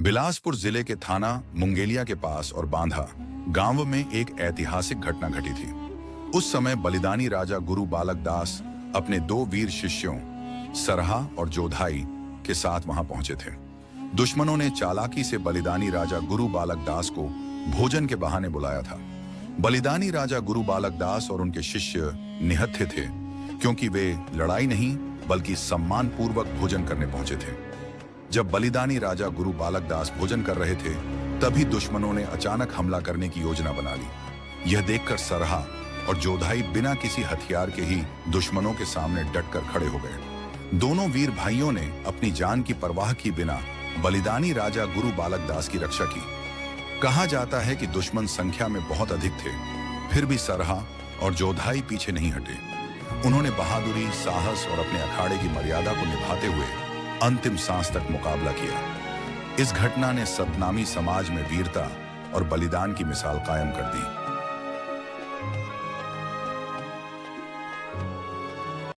बिलासपुर जिले के थाना मुंगेलिया के पास और बांधा गांव में एक ऐतिहासिक घटना घटी थी। उस समय बलिदानी राजा गुरु बालक दास अपने दो वीर शिष्यों सरहा और जोधाई के साथ वहां पहुंचे थे। दुश्मनों ने चालाकी से बलिदानी राजा गुरु बालक दास को भोजन के बहाने बुलाया था। बलिदानी राजा गुरु बालक दास और उनके शिष्य निहत्थे थे, क्योंकि वे लड़ाई नहीं बल्कि सम्मान पूर्वक भोजन करने पहुंचे थे। जब बलिदानी राजा गुरु बालक दास भोजन कर रहे थे, तभी दुश्मनों ने अचानक हमला करने की योजना बना ली। यह देखकर सरहा और जोधाई बिना किसी हथियार के ही दुश्मनों के सामने डटकर खड़े हो गए। दोनों वीर भाइयों ने अपनी जान की परवाह किए बिना बलिदानी राजा गुरु बालक दास की रक्षा की। कहा जाता है कि दुश्मन संख्या में बहुत अधिक थे, फिर भी सरहा और जोधाई पीछे नहीं हटे। उन्होंने बहादुरी, साहस और अपने अखाड़े की मर्यादा को निभाते हुए अंतिम सांस तक मुकाबला किया। इस घटना ने सतनामी समाज में वीरता और बलिदान की मिसाल कायम कर दी।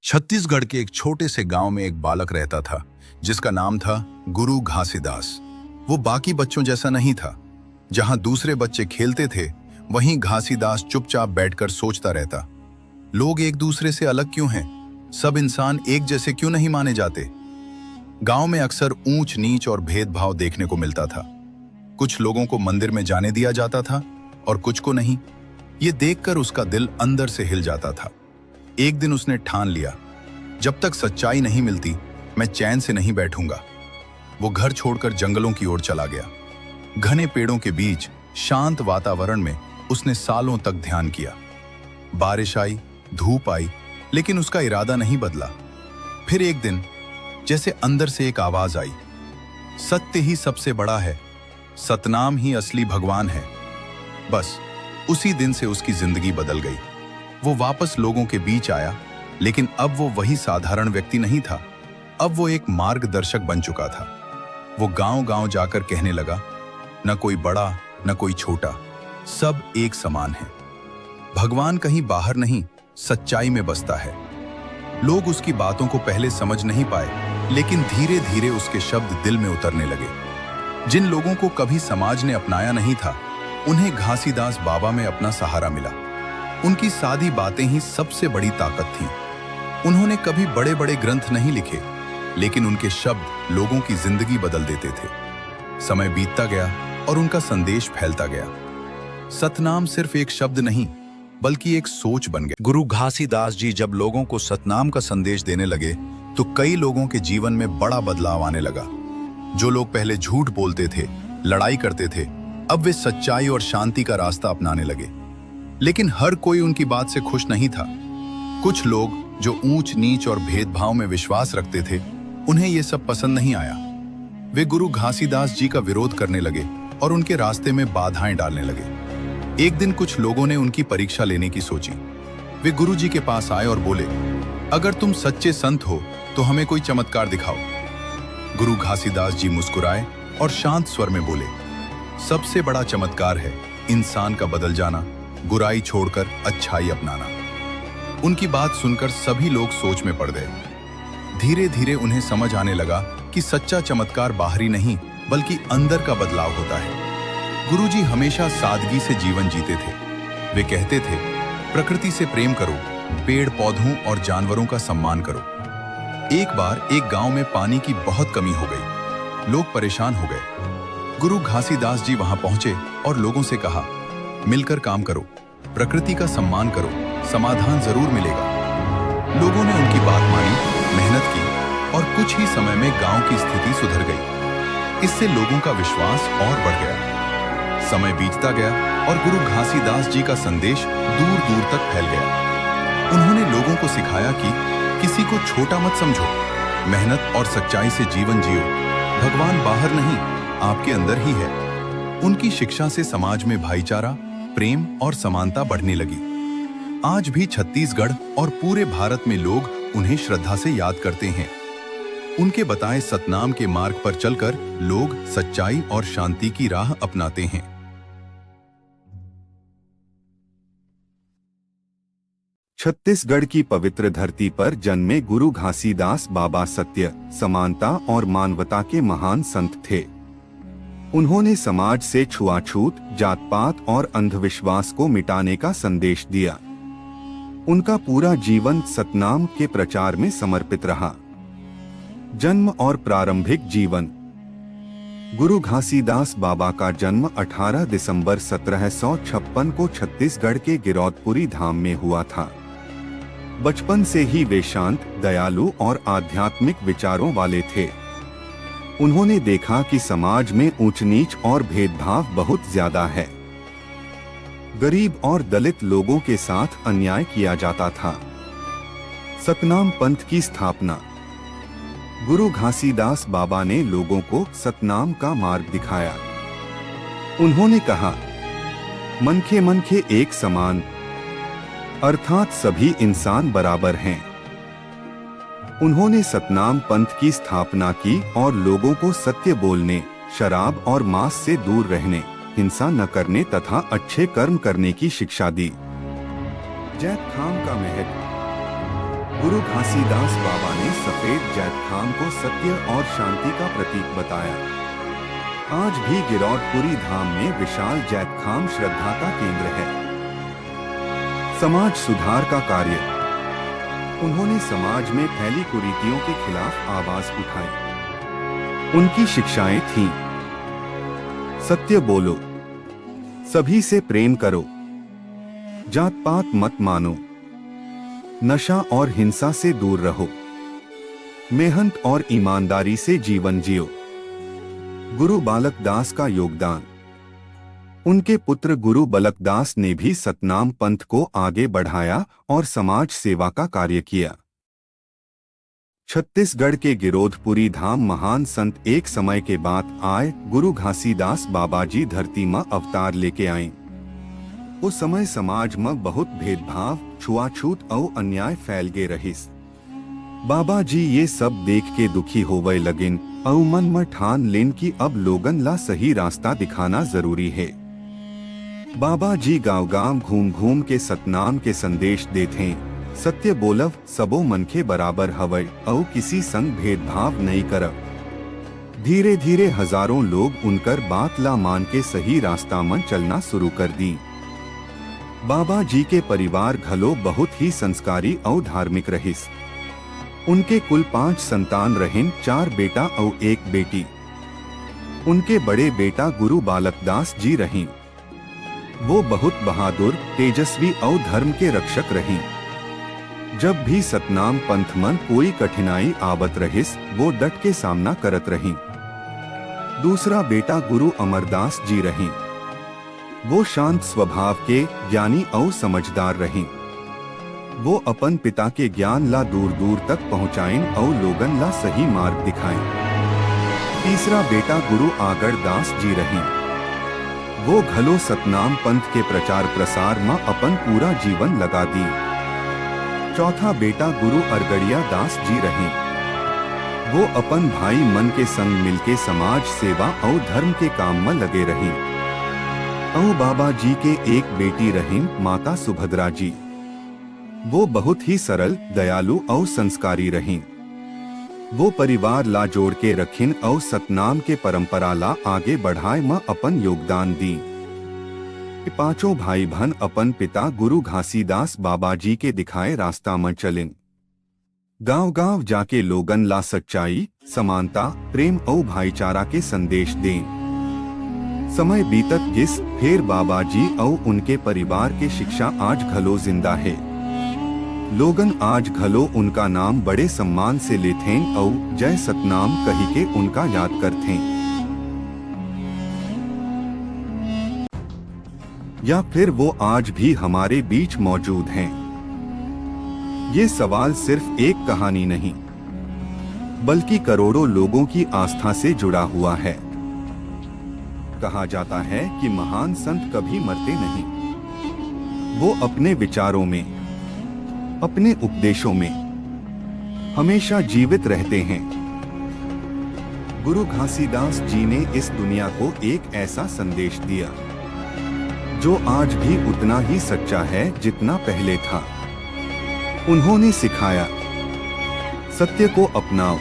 छत्तीसगढ़ के एक छोटे से गांव में एक बालक रहता था, जिसका नाम था गुरु घासीदास। वो बाकी बच्चों जैसा नहीं था। जहां दूसरे बच्चे खेलते थे, वहीं घासीदास चुपचाप बैठकर सोचता रहता, लोग एक दूसरे से अलग क्यों हैं? सब इंसान एक जैसे क्यों नहीं माने जाते? गांव में अक्सर ऊंच नीच और भेदभाव देखने को मिलता था। कुछ लोगों को मंदिर में जाने दिया जाता था और कुछ को नहीं। ये देखकर उसका दिल अंदर से हिल जाता था। एक दिन उसने ठान लिया, जब तक सच्चाई नहीं मिलती मैं चैन से नहीं बैठूंगा। वो घर छोड़कर जंगलों की ओर चला गया। घने पेड़ों के बीच शांत वातावरण में उसने सालों तक ध्यान किया। बारिश आई, धूप आई, लेकिन उसका इरादा नहीं बदला। फिर एक दिन जैसे अंदर से एक आवाज आई, सत्य ही सबसे बड़ा है, सतनाम ही असली भगवान है। बस उसी दिन से उसकी जिंदगी बदल गई। वो वापस लोगों के बीच आया, लेकिन अब वो वही साधारण व्यक्ति नहीं था। अब वो एक मार्गदर्शक बन चुका था। वो गांव-गांव जाकर कहने लगा, न कोई बड़ा न कोई छोटा, सब एक समान है। भगवान कहीं बाहर नहीं, सच्चाई में बसता है। लोग उसकी बातों को पहले समझ नहीं पाए, लेकिन धीरे धीरे उसके शब्द दिल में उतरने लगे। जिन लोगों को कभी समाज ने अपनाया नहीं था, उन्हें घासीदास बाबा में अपना सहारा मिला। उनकी सादी बातें ही सबसे बड़ी ताकत थीं। उन्होंने कभी बड़े बड़े ग्रंथ नहीं लिखे, लेकिन उनके शब्द लोगों की जिंदगी बदल देते थे। समय बीतता गया और उनका संदेश फैलता गया। सतनाम सिर्फ एक शब्द नहीं, बल्कि एक सोच बन गया। गुरु घासीदास जी जब लोगों को सतनाम का संदेश देने लगे, तो कई लोगों के जीवन में बड़ा बदलाव आने लगा। जो लोग पहले झूठ बोलते थे, लड़ाई करते थे, अब वे सच्चाई और शांति का रास्ता अपनाने लगे। लेकिन हर कोई उनकी बात से खुश नहीं था। कुछ लोग जो ऊंच नीच और भेदभाव में विश्वास रखते थे, उन्हें यह सब पसंद नहीं आया। वे गुरु घासीदास जी का विरोध करने लगे और उनके रास्ते में बाधाएं डालने लगे। एक दिन कुछ लोगों ने उनकी परीक्षा लेने की सोची। वे गुरु जी के पास आए और बोले, अगर तुम सच्चे संत हो तो हमें कोई चमत्कार दिखाओ। गुरु घासीदास जी मुस्कुराए और शांत स्वर में बोले, सबसे बड़ा चमत्कार है इंसान का बदल जाना, बुराई छोड़कर अच्छाई अपनाना। उनकी बात सुनकर सभी लोग सोच में पड़ गए। धीरे धीरे उन्हें समझ आने लगा कि सच्चा चमत्कार बाहरी नहीं, बल्कि अंदर का बदलाव होता है। गुरुजी हमेशा सादगी से जीवन जीते थे। वे कहते थे, प्रकृति से प्रेम करो, पेड़ पौधों और जानवरों का सम्मान करो। एक बार एक गांव में पानी की बहुत कमी हो गई। लोग परेशान हो गए। गुरु घासीदास जी वहां पहुंचे और लोगों से कहा, मिलकर काम करो, प्रकृति का सम्मान करो, समाधान जरूर मिलेगा। लोगों ने उनकी बात मानी, मेहनत की और कुछ ही समय में गांव की स्थिति सुधर गई। इससे लोगों का विश्वास और बढ़ गया। समय बीतता गया और गुरु घासीदास जी का संदेश दूर दूर तक फैल गया। उन्होंने लोगों को सिखाया कि किसी को छोटा मत समझो, मेहनत और सच्चाई से जीवन जियो। भगवान बाहर नहीं, आपके अंदर ही है। उनकी शिक्षा से समाज में भाईचारा, प्रेम और समानता बढ़ने लगी। आज भी छत्तीसगढ़ और पूरे भारत में लोग उन्हें श्रद्धा से याद करते हैं। उनके बताए सतनाम के मार्ग पर चलकर लोग सच्चाई और शांति की राह अपनाते हैं। छत्तीसगढ़ की पवित्र धरती पर जन्मे गुरु घासीदास बाबा सत्य, समानता और मानवता के महान संत थे। उन्होंने समाज से छुआछूत, जात पात और अंधविश्वास को मिटाने का संदेश दिया। उनका पूरा जीवन सतनाम के प्रचार में समर्पित रहा। जन्म और प्रारंभिक जीवन। गुरु घासीदास बाबा का जन्म 18 दिसंबर 1756 को छत्तीसगढ़ के गिरौदपुरी धाम में हुआ था। बचपन से ही वे शांत, दयालु और आध्यात्मिक विचारों वाले थे। उन्होंने देखा कि समाज में ऊंच नीच और भेदभाव बहुत ज्यादा है। गरीब और दलित लोगों के साथ अन्याय किया जाता था। सतनाम पंथ की स्थापना। गुरु घासीदास बाबा ने लोगों को सतनाम का मार्ग दिखाया। उन्होंने कहा, मनखे मनखे एक समान, अर्थात सभी इंसान बराबर हैं। उन्होंने सतनाम पंथ की स्थापना की और लोगों को सत्य बोलने, शराब और मांस से दूर रहने, हिंसा न करने तथा अच्छे कर्म करने की शिक्षा दी। जैत खाम का महत्व। गुरु घासीदास बाबा ने सफेद जैत खाम को सत्य और शांति का प्रतीक बताया। आज भी गिरौदपुरी धाम में विशाल जैत खाम श्रद्धा का केंद्र है। समाज सुधार का कार्य। उन्होंने समाज में फैली कुरीतियों के खिलाफ आवाज उठाई। उनकी शिक्षाएं थीं, सत्य बोलो, सभी से प्रेम करो, जात पात मत मानो, नशा और हिंसा से दूर रहो, मेहनत और ईमानदारी से जीवन जियो। गुरु बालक दास का योगदान। उनके पुत्र गुरु बलकदास ने भी सतनाम पंथ को आगे बढ़ाया और समाज सेवा का कार्य किया। छत्तीसगढ़ के गिरौदपुरी धाम महान संत एक समय के बाद आए गुरु घासीदास बाबा जी धरती में अवतार लेके आए। उस समय समाज में बहुत भेदभाव, छुआछूत और अन्याय फैल गए रहिस। बाबा जी ये सब देख के दुखी होवे लगिन और मन में ठान लेन कि अब लोगन ला सही रास्ता दिखाना जरूरी है। बाबा जी गांव गांव घूम घूम के सतनाम के संदेश देते, सत्य बोलव, सबो मनखे बराबर हवय और किसी संग भेदभाव नहीं करव। धीरे धीरे हजारों लोग उनकर बात ला मान के सही रास्ता में चलना शुरू कर दी। बाबा जी के परिवार घलो बहुत ही संस्कारी और धार्मिक रहिस। उनके कुल 5 संतान रहिन, 4 बेटा और 1 बेटी। उनके बड़े बेटा गुरु बालकदास जी रहीं। वो बहुत बहादुर, तेजस्वी और धर्म के रक्षक रहीं। जब भी सतनाम पंथ मन कोई कठिनाई आवत रहिस, वो डट के सामना करत रहीं। दूसरा बेटा गुरु अमरदास जी रहीं। वो शांत स्वभाव के, ज्ञानी और समझदार रहीं। वो अपन पिता के ज्ञान ला दूर दूर तक पहुँचाएं और लोगन ला सही मार्ग दिखाएं। तीसरा बेटा गुरु आगरदास जी रहीं। वो घलो सतनाम पंथ के प्रचार प्रसार में अपन पूरा जीवन लगा दी। चौथा बेटा गुरु अरगड़िया दास जी रहे। वो अपन भाई मन के संग मिलके समाज सेवा और धर्म के काम में लगे रहे। और बाबा जी के एक बेटी रही माता सुभद्रा जी। वो बहुत ही सरल, दयालु और संस्कारी रहीं। वो परिवार ला जोड़ के रखिन और सतनाम के परंपरा ला आगे बढ़ाए में अपन योगदान दी। पांचों भाई बहन अपन पिता गुरु घासीदास बाबा जी के दिखाए रास्ता में चलिन। गांव गांव जाके लोगन ला सच्चाई, समानता, प्रेम और भाईचारा के संदेश दें। समय बीतत गिस, फिर बाबा जी और उनके परिवार के शिक्षा आज घलो जिंदा है। लोगन आज घलो उनका नाम बड़े सम्मान से लेते और जय सतनाम कही के उनका याद करते। या फिर वो आज भी हमारे बीच मौजूद हैं? ये सवाल सिर्फ एक कहानी नहीं, बल्कि करोड़ों लोगों की आस्था से जुड़ा हुआ है। कहा जाता है कि महान संत कभी मरते नहीं। वो अपने विचारों में, अपने उपदेशों में हमेशा जीवित रहते हैं। गुरु घासीदास जी ने इस दुनिया को एक ऐसा संदेश दिया जो आज भी उतना ही सच्चा है जितना पहले था। उन्होंने सिखाया, सत्य को अपनाओ,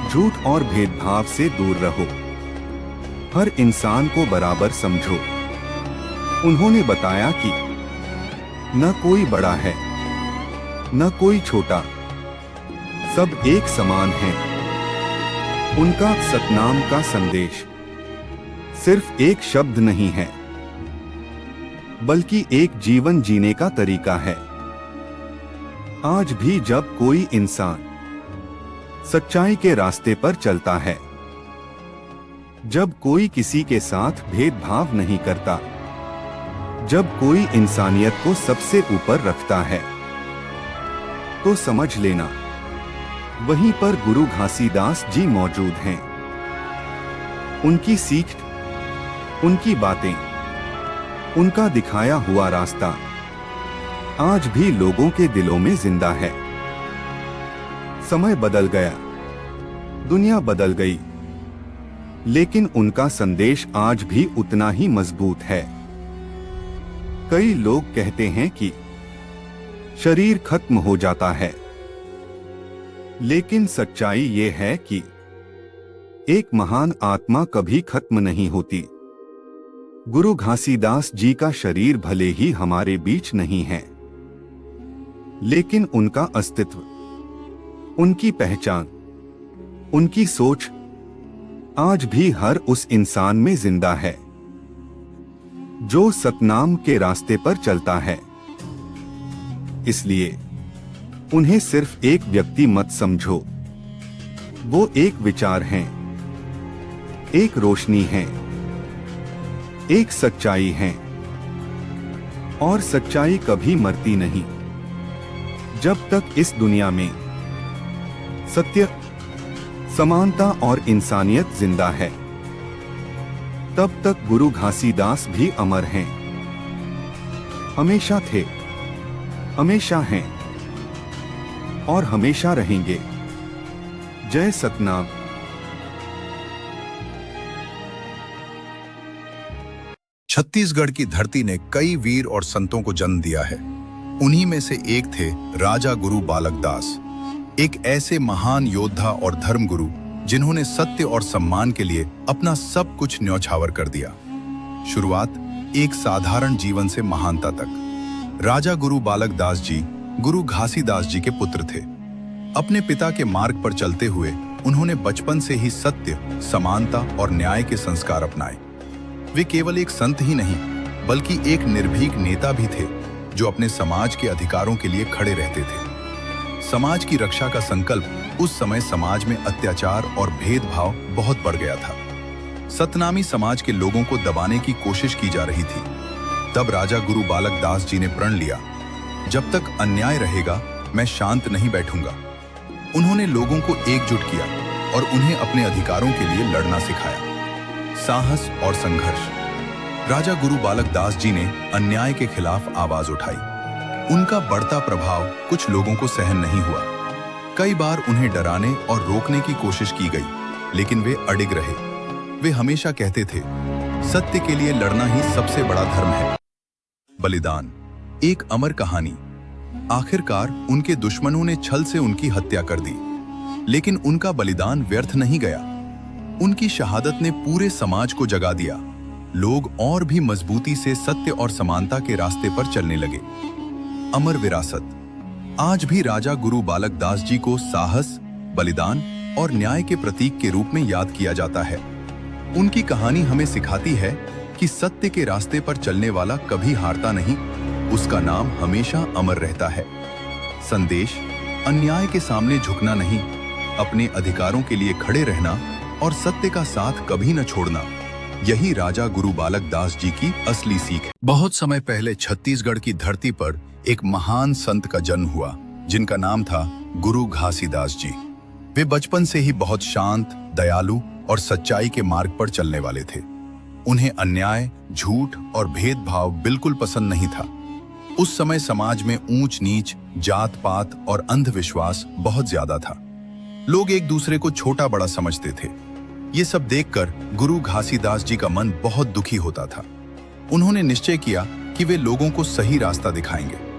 झूठ और भेदभाव से दूर रहो, हर इंसान को बराबर समझो। उन्होंने बताया कि न कोई बड़ा है न कोई छोटा, सब एक समान हैं। उनका सतनाम का संदेश सिर्फ एक शब्द नहीं है, बल्कि एक जीवन जीने का तरीका है। आज भी जब कोई इंसान सच्चाई के रास्ते पर चलता है, जब कोई किसी के साथ भेदभाव नहीं करता, जब कोई इंसानियत को सबसे ऊपर रखता है, तो समझ लेना वहीं पर गुरु घासीदास जी मौजूद हैं। उनकी सीख, उनकी बातें, उनका दिखाया हुआ रास्ता आज भी लोगों के दिलों में जिंदा है। समय बदल गया, दुनिया बदल गई, लेकिन उनका संदेश आज भी उतना ही मजबूत है। कई लोग कहते हैं कि शरीर खत्म हो जाता है, लेकिन सच्चाई ये है कि एक महान आत्मा कभी खत्म नहीं होती। गुरु घासीदास जी का शरीर भले ही हमारे बीच नहीं है, लेकिन उनका अस्तित्व, उनकी पहचान, उनकी सोच आज भी हर उस इंसान में जिंदा है जो सतनाम के रास्ते पर चलता है। इसलिए उन्हें सिर्फ एक व्यक्ति मत समझो, वो एक विचार हैं, एक रोशनी है, एक सच्चाई है, और सच्चाई कभी मरती नहीं। जब तक इस दुनिया में सत्य, समानता और इंसानियत जिंदा है, तब तक गुरु घासीदास भी अमर हैं, हमेशा थे, हमेशा हैं और हमेशा रहेंगे। जय सतनाम। छत्तीसगढ़ की धरती ने कई वीर और संतों को जन्म दिया है। उन्हीं में से एक थे राजा गुरु बालक दास, एक ऐसे महान योद्धा और धर्मगुरु जिन्होंने सत्य और सम्मान के लिए अपना सब कुछ न्यौछावर कर दिया। शुरुआत एक साधारण जीवन से महानता तक। राजा गुरु बालक दास जी गुरु घासीदास जी के पुत्र थे। अपने पिता के मार्ग पर चलते हुए उन्होंने बचपन से ही सत्य, समानता और न्याय के संस्कार अपनाए। वे केवल एक संत ही नहीं, बल्कि एक निर्भीक नेता भी थे जो अपने समाज के अधिकारों के लिए खड़े रहते थे। समाज की रक्षा का संकल्प उस समय समाज में अत्याचार और भेदभाव बहुत बढ़ गया था। सतनामी समाज के लोगों को दबाने की कोशिश की जा रही थी। तब राजा गुरु बालक दास जी ने प्रण लिया, जब तक अन्याय रहेगा मैं शांत नहीं बैठूंगा। उन्होंने लोगों को एकजुट किया और उन्हें अपने अधिकारों के लिए लड़ना सिखाया। साहस और संघर्ष। राजा गुरु बालक दास जी ने अन्याय के खिलाफ आवाज उठाई। उनका बढ़ता प्रभाव कुछ लोगों को सहन नहीं हुआ। कई बार उन्हें डराने और रोकने की कोशिश की गई, लेकिन वे अडिग रहे। वे हमेशा कहते थे, सत्य के लिए लड़ना ही सबसे बड़ा धर्म है। बलिदान, एक अमर कहानी। आखिरकार उनके दुश्मनों ने छल से उनकी हत्या कर दी, लेकिन उनका बलिदान व्यर्थ नहीं गया। उनकी शहादत ने पूरे समाज को जगा दिया। लोग और भी मजबूती से सत्य और समानता के रास्ते पर चलने लगे। अमर विरासत। आज भी राजा गुरु बालक दास जी को साहस, बलिदान और न्याय के प्रतीक के रूप में याद किया जाता है। उनकी कहानी हमें सिखाती है कि सत्य के रास्ते पर चलने वाला कभी हारता नहीं, उसका नाम हमेशा अमर रहता है। संदेश, अन्याय के सामने झुकना नहीं, अपने अधिकारों के लिए खड़े रहना और सत्य का साथ कभी न छोड़ना, यही राजा गुरु बालक दास जी की असली सीख है। बहुत समय पहले छत्तीसगढ़ की धरती पर एक महान संत का जन्म हुआ, जिनका नाम था गुरु घासीदास जी। वे बचपन से ही बहुत शांत, दयालु और सच्चाई के मार्ग पर चलने वाले थे। उन्हें अन्याय, झूठ और भेदभाव बिल्कुल पसंद नहीं था। उस समय समाज में ऊंच नीच, जात पात और अंधविश्वास बहुत ज्यादा था। लोग एक दूसरे को छोटा बड़ा समझते थे। ये सब देखकर गुरु घासीदास जी का मन बहुत दुखी होता था। उन्होंने निश्चय किया कि वे लोगों को सही रास्ता दिखाएंगे।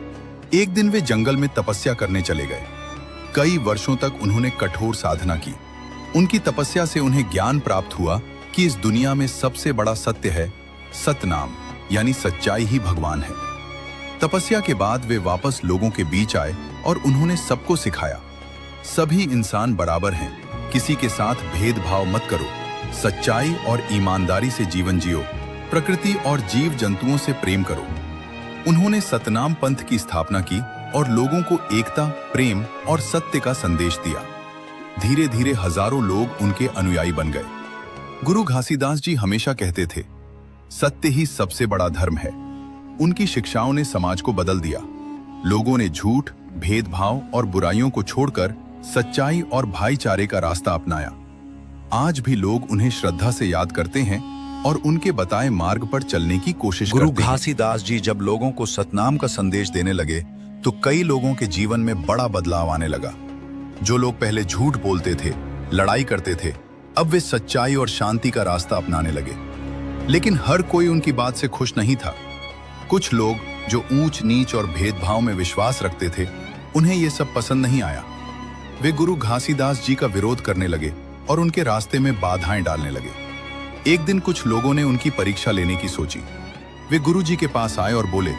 एक दिन वे जंगल में तपस्या करने चले गए। कई वर्षों तक उन्होंने कठोर साधना की। उनकी तपस्या से उन्हें ज्ञान प्राप्त हुआ कि इस दुनिया में सबसे बड़ा सत्य है सतनाम, यानी सच्चाई ही भगवान है। तपस्या के बाद वे वापस लोगों के बीच आए और उन्होंने सबको सिखाया, सभी इंसान बराबर हैं, किसी के साथ भेदभाव मत करो, सच्चाई और ईमानदारी से जीवन जियो, प्रकृति और जीव जंतुओं से प्रेम करो। उन्होंने सतनाम पंथ की स्थापना की और लोगों को एकता, प्रेम और सत्य का संदेश दिया। धीरे धीरे हजारों लोग उनके अनुयायी बन गए। गुरु घासीदास जी हमेशा कहते थे, सत्य ही सबसे बड़ा धर्म है। उनकी शिक्षाओं ने समाज को बदल दिया। लोगों ने झूठ, भेदभाव और बुराइयों को छोड़कर सच्चाई और भाईचारे का रास्ता अपनाया। आज भी लोग उन्हें श्रद्धा से याद करते हैं और उनके बताए मार्ग पर चलने की कोशिश करते हैं। गुरु घासीदास जी जब लोगों को सतनाम का संदेश देने लगे तो कई लोगों के जीवन में बड़ा बदलाव आने लगा। जो लोग पहले झूठ बोलते थे, लड़ाई करते थे, अब वे सच्चाई और शांति का रास्ता अपनाने लगे। लेकिन हर कोई उनकी बात से खुश नहीं था। कुछ लोग जो ऊंच नीच और भेदभाव में विश्वास रखते थे, उन्हें यह सब पसंद नहीं आया। वे गुरु घासीदास जी का विरोध करने लगे और उनके रास्ते में बाधाएं डालने लगे। एक दिन कुछ लोगों ने उनकी परीक्षा लेने की सोची। वे गुरु जी के पास आए और बोले,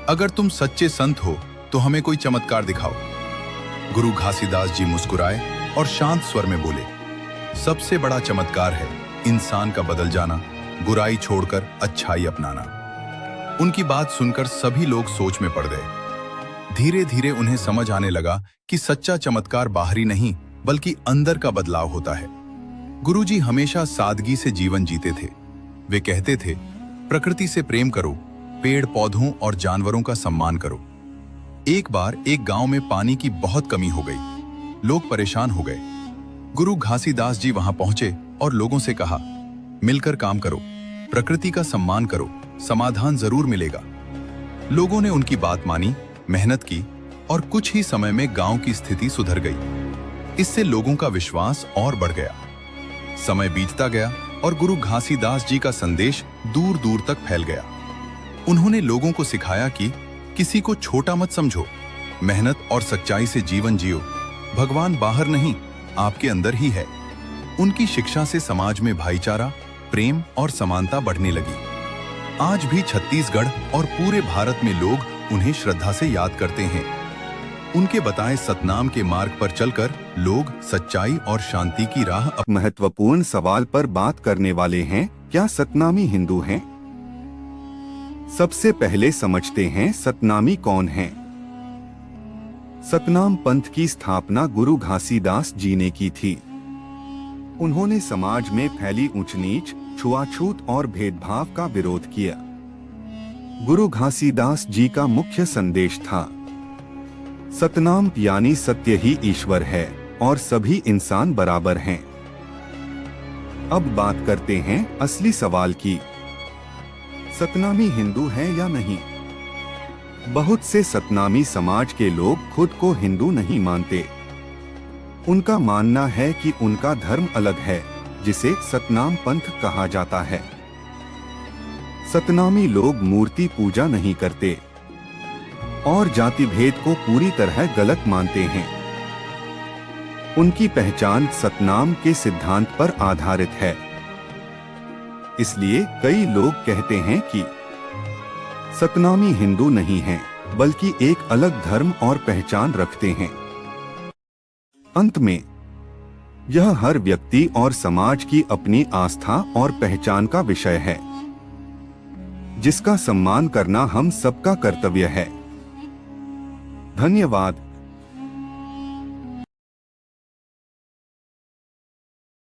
अगर तुम सच्चे संत हो तो हमें कोई चमत्कार दिखाओ। गुरु घासीदास जी मुस्कुराए और शांत स्वर में बोले, सबसे बड़ा चमत्कार है इंसान का बदल जाना, बुराई छोड़कर अच्छाई अपनाना। उनकी बात सुनकर सभी लोग सोच में पड़ गए। धीरे धीरे उन्हें समझ आने लगा कि सच्चा चमत्कार बाहरी नहीं बल्कि अंदर का बदलाव होता है। गुरुजी हमेशा सादगी से जीवन जीते थे। वे कहते थे, प्रकृति से प्रेम करो, पेड़ पौधों और जानवरों का सम्मान करो। एक बार एक गांव में पानी की बहुत कमी हो गई। लोग परेशान हो गए। गुरु घासीदास जी वहां पहुंचे और लोगों से कहा, मिलकर काम करो, प्रकृति का सम्मान करो, समाधान जरूर मिलेगा। लोगों ने उनकी बात मानी, मेहनत की और कुछ ही समय में गांव की स्थिति सुधर गई। इससे लोगों का विश्वास और बढ़ गया। समय बीतता गया और गुरु घासीदास जी का संदेश दूर दूर तक फैल गया। उन्होंने लोगों को सिखाया कि किसी को छोटा मत समझो, मेहनत और सच्चाई से जीवन जियो, भगवान बाहर नहीं आपके अंदर ही है। उनकी शिक्षा से समाज में भाईचारा, प्रेम और समानता बढ़ने लगी। आज भी छत्तीसगढ़ और पूरे भारत में लोग उन्हें श्रद्धा से याद करते हैं। उनके बताए सतनाम के मार्ग पर चलकर लोग सच्चाई और शांति की राह महत्वपूर्ण सवाल पर बात करने वाले हैं, क्या सतनामी हिंदू हैं? सबसे पहले समझते हैं सतनामी कौन हैं। सतनाम पंथ की स्थापना गुरु घासीदास जी ने की थी। उन्होंने समाज में फैली ऊंच नीच, छुआछूत और भेदभाव का विरोध किया। गुरु घासीदास जी का मुख्य संदेश था, सतनाम यानी सत्य ही ईश्वर है और सभी इंसान बराबर हैं। अब बात करते हैं असली सवाल की, सतनामी हिंदू है या नहीं? बहुत से सतनामी समाज के लोग खुद को हिंदू नहीं मानते। उनका मानना है कि उनका धर्म अलग है, जिसे सतनाम पंथ कहा जाता है। सतनामी लोग मूर्ति पूजा नहीं करते और जाति भेद को पूरी तरह गलत मानते हैं। उनकी पहचान सतनाम के सिद्धांत पर आधारित है। इसलिए कई लोग कहते हैं कि सतनामी हिंदू नहीं हैं, बल्कि एक अलग धर्म और पहचान रखते हैं। अंत में यह हर व्यक्ति और समाज की अपनी आस्था और पहचान का विषय है, जिसका सम्मान करना हम सबका कर्तव्य है। धन्यवाद।